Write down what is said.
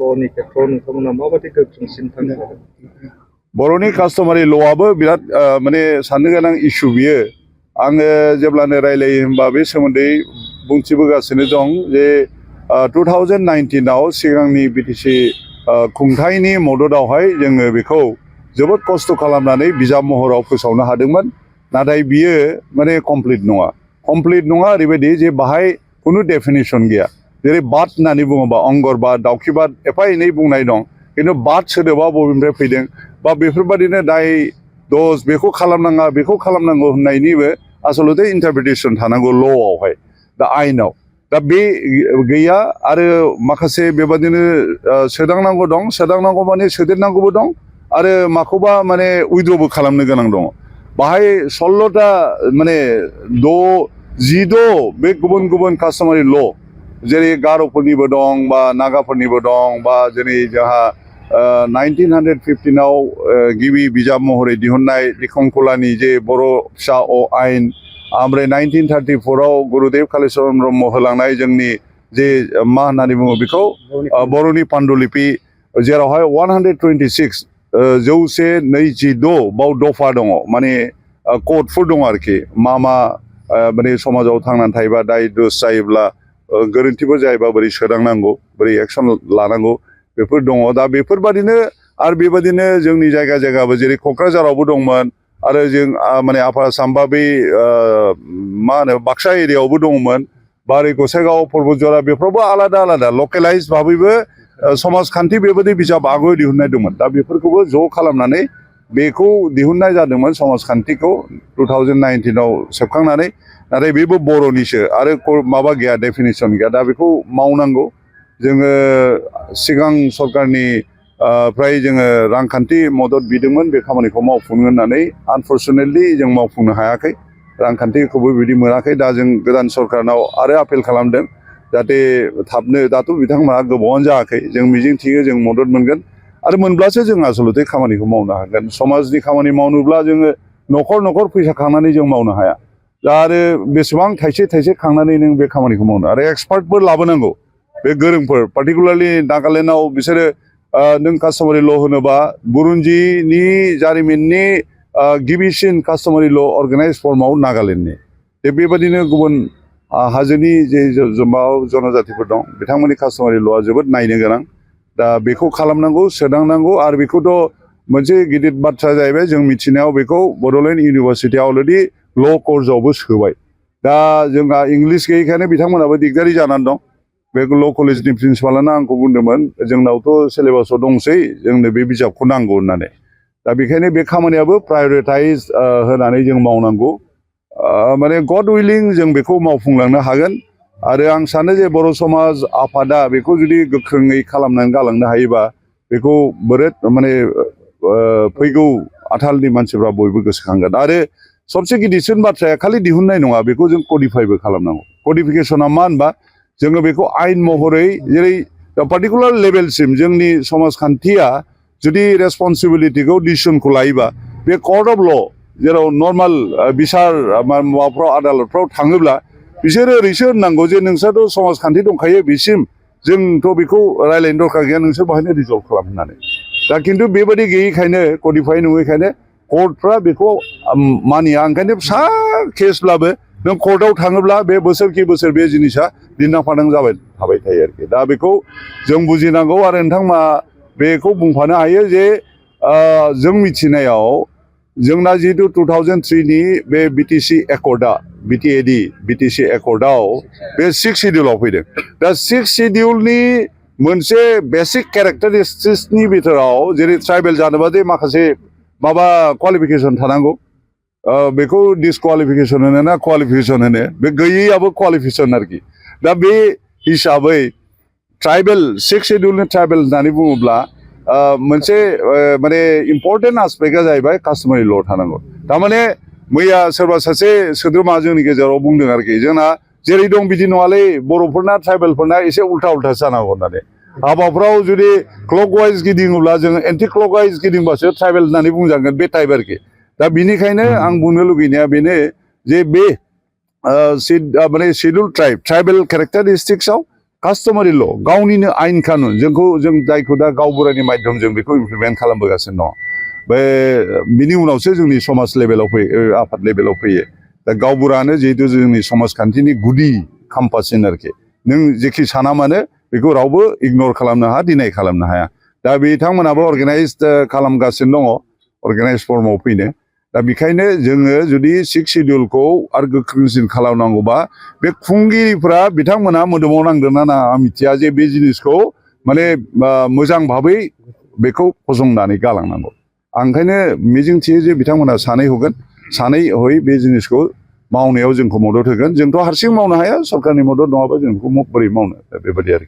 ल'नि खेथ्रआव नोंथांमोना माबायदि गोख्रोंसिन थांनो हादों? बर'नि कास्टमारि ल'आबो बिराद माने साननो गोनां इस्यु बियो आङो जेब्लानो रायलायो होनबा बे सोमोन्दै बुंथिबोगासिनो दं जे 2019आव सिगांनि बिटिसि खुंथायनि मददआवहाय जोङो बेखौ जोबोद खस्थ' खालामनानै बिजाब महराव फोसावनो हादोंमोन नाथाय बियो माने कमप्लिट नङा ओरैबायदि जे बाहाय खुनु डेफिनेसन गैया जेरै बाद होननानै बुङोबा अंगरबाद दाउखिबाद एफा एनै बुंनाय दं खिन्थु बाद सोदोबा बबेनिफ्राय फैदों बा बेफोरबादिनो दाय दस बेखौ खालामनांगौ होननायनिबो आसलते इन्टारप्रिटेसन थानांगौ ल'आवहाय दा आयेनाव दा बे गैया आरो माखासे बेबादिनो सोदांनांगौ माने सोदेरनांगौबो दं आरो माखौबा माने उइद्र'बो खालामनो गोनां दङ बाहाय 16टा माने 16 बे गुबुन गुबुन कास्टमारि ल' जेरै गार'फोरनिबो दं बा नागाफोरनिबो दं बा जेरै जोंहा 1915आव गिबि बिजाब महरै दिहुननाय लिखंखलानि जे बर' फिसा अ आयेन ओमफ्राय 1934आव गुरुदेव कालिचरन ब्रह्म होलांनाय जोंनि जे मा होननानै बुङो बेखौ बर'नि पान्डुलिपि जेरावहाय 126 126 बाव दफा दङ माने क'डफोर दङ आरोखि मा माने समाजाव थांनानै थायोबा दाय दोस जायोब्ला गोरोन्थिफोर जायोबा बोरै सोदांनांगौ बोरै एक्सन लानांगौ बेफोर दङ दा बेफोरबादिनो आरो बेबादिनो जोंनि जायगाबो जेरै क'क्राझारावबो दंमोन आरो जों माने आफार आसाम बा बे मा होनो बाक्सा एरियायावबो दंमोन बा ओरै गसाइगाव परबतजरा बेफोरावबो आलादा लकेलाइज भाबैबो समाजखान्थि बेबायदि बिजाब आगुआव दिहुननाय दंमोन दा बेफोरखौबो ज' खालामनानै बेखौ दिहुननाय जादोंमोन समाजखान्थिखौ 2019आव सेबखांनानै नाथाय बेबो बर'निसो आरो माबा गैया डेफिनेसन गैया दा बेखौ मावनांगौ जोङो सिगां सरकारनि फ्राय जोङो रांखान्थि मदद बिदोंमोन बे खामानिखौ मावफुंनो होननानै आनफर्चुनेटलि जों मावफुंनो हायाखै रांखान्थिखौबो बिदि मोनाखै दा जों गोदान सरकारनाव आरो आपेल खालामदों जाहाथे थाबनो दाथ' बिथांमोनहा गोबावानो जायाखै जों मिजिंथियो जों मदद मोनगोन आरो मोनब्लासो जों आसलते खामानिखौ मावनो हागोन समाजनि खामानि मावनोब्ला जोङो न'खर फैसा खांनानै जों मावनो हाया दा आरो बेसेबां थाइसे खांनानै नों बे खामानिखौ मावनो आरो एक्सपार्टफोर लाबोनांगौ बे गोरोंफोर पार्टिकुलारलि नागालेण्डआव बिसोरो नों कास्टमारि ल' होनोबा बुरुन्जिनि जारिमिननि गिबिसिन कास्टमारि ल' अर्गानाइज फर्मआव नागालेण्डनि बेबादिनो गुबुन हाजोनि जे जनजातिफोर दं बिथांमोननि कास्टमारि ल'आ जोबोद नायनो गोनां दा बेखौ खालामनांगौ सोदांनांगौ आरो बेखौथ' मोनसे गिदिर बाथ्रा जाहैबाय जों मिथिनायाव बेखौ बड'लेण्ड इउनिभारसिटिया अलरेडि ल' कर्सआवबो सोबाय दा जोंहा इंलिस गैयैखायनो बिथांमोनाबो दिगदारि जानानै दं बे ल' कलेजनि प्रिन्सिपालानो आंखौ बुंदोंमोन जोंनावथ' सिलेबासाव दंसै जोंनो बे बिजाबखौ नांगौ होननानै दा बेखायनो बे खामानियाबो प्रायरिटाइज होनानै जों मावनांगौ माने गड उइलिं जों बेखौ मावफुंलांनो हागोन आरो आं सानो जे बर' समाज आफादा बेखौ जुदि गोख्रोङै खालामनानै गालांनो हायोबा बेखौ बिराद माने फैगौ आथालनि मानसिफ्रा बयबो गोसोखांगोन आरो सबसे गिदिरसिन बाथ्राया खालि दिहुननाय नङा बेखौ जों कडिफाइबो खालामनांगौ कडिफिकेसना मा होनबा जोङो बेखौ आयेन महरै जेरै पार्टिकुलार लेभेलसिम जोंनि समाजखान्थिया जुदि रेसपन्सिबिलिटिखौ डिसिसनखौ लायोबा बे कर्ट अफ ल' जेराव नर्माल बिसार माबाफ्राव आदालतफ्राव थाङोब्ला बिसोरो ओरैसो होननांगौ जे नोंसोरथ' समाजखान्थि दंखायो बिसिम जोंथ' बेखौ रायलायनो दरखार गैया नोंसोर बाहायनो रिजल्भ खालाम होननानै दा खिन्थु बेबायदि गैयैखायनो कडिफाइ नङैखायनो कर्टफ्रा बेखौ मानिया ओंखायनो फिसा केसब्लाबो नों कर्टआव थाङोब्ला बे बोसोर बे जिनिसा दिन्दांफादां जाबाय थाबाय थायो आरोखि दा बेखौ जों बुजिनांगौ आरो नोंथांमोना बेखौ बुंफानो हायो जे जों मिथिनायाव जोंना जिहेतु 2003नि बे बिटिसि एकर्डआ बिटिसि एकर्डआव बे 6 सिडिउलाव फैदों दा 6 सिडिउलनि मोनसे बेसिक केरेक्टारिस्टिक्सनि बिथोराव जेरै ट्राइबेल जानोबा जे माखासे माबा क्वालिफिकेसन थानांगौ बेखौ डिसक्वालिफिकेसन होनो ना क्वालिफिकेसन होनो बे गैयैयाबो क्वालिफिकेसन आरोखि दा बे हिसाबै ट्राइबेल 6 सिडिउलनि ट्राइबेल होननानै बुङोब्ला मोनसे माने इम्पर्टेन्ट आसपेक्टआ जाहैबाय कास्टमारि ल' थानांगौ थारमाने मैया सोरबा सासे सोद्रोमा जोंनि गेजेराव बुंदों आरोखि जोंना जेरै दं बिदि नङालै बर'फोरना ट्राइबेलफोरना एसे उल्था जानांगौ होननानै हाबाफ्राव जुदि क्लकवाइज गिदिङोब्ला जोङो एन्टि क्लकवाइज गिदिंबासो ट्राइबेल होननानै बुंजागोन बे टाइप आरोखि दा बिनिखायनो आं बुंनो लुगैनाया बेनो जे बे माने शिडिउल ट्राइबेल केरेक्टारिस्टिक्सआव कास्टमारि ल गावनिनो आयेन कानुन जों जायखौ दा गावबुरानि माध्यमजों बेखौ इमप्लिमेन्ट खालामबोगासिनो दङ बे बिनि उनावसो जोंनि समाज लेभेलाव फैयो आफाद लेभेलाव फैयो दा गावबुरानो जिहेतु जोंनि समाजखान्थिनि गुदि खाम्फासिन आरोखि नों जेखि साना मानो बेखौ रावबो इगनर खालामनो हाया डिनाय खालामनो हाया दा बिथांमोनाबो अर्गानाइज्ड खालामगासिनो दङ अर्गानाइज फर्माव फैनो दा बेखायनो जोङो जुदि 6 सिडिउलखौ आरो गोख्रोंसिन खालामनांगौबा बे खुंगिरिफ्रा बिथांमोना मोदोमाव नांदोंना नाङा आं मिथिया जे बे जिनिसखौ माने मोजां भाबै बेखौ फसंनानै गालांनांगौ आं ओंखायनो मिजिंथियो जे बिथांमोना सानै हय बे जिनिसखौ मावनायाव जोंखौ मदद होगोन जोंथ' हारसिं मावनो हाया सरकारनि मदद नङाबा जों बेखौ बोरै मावनो बेबायदि आरोखि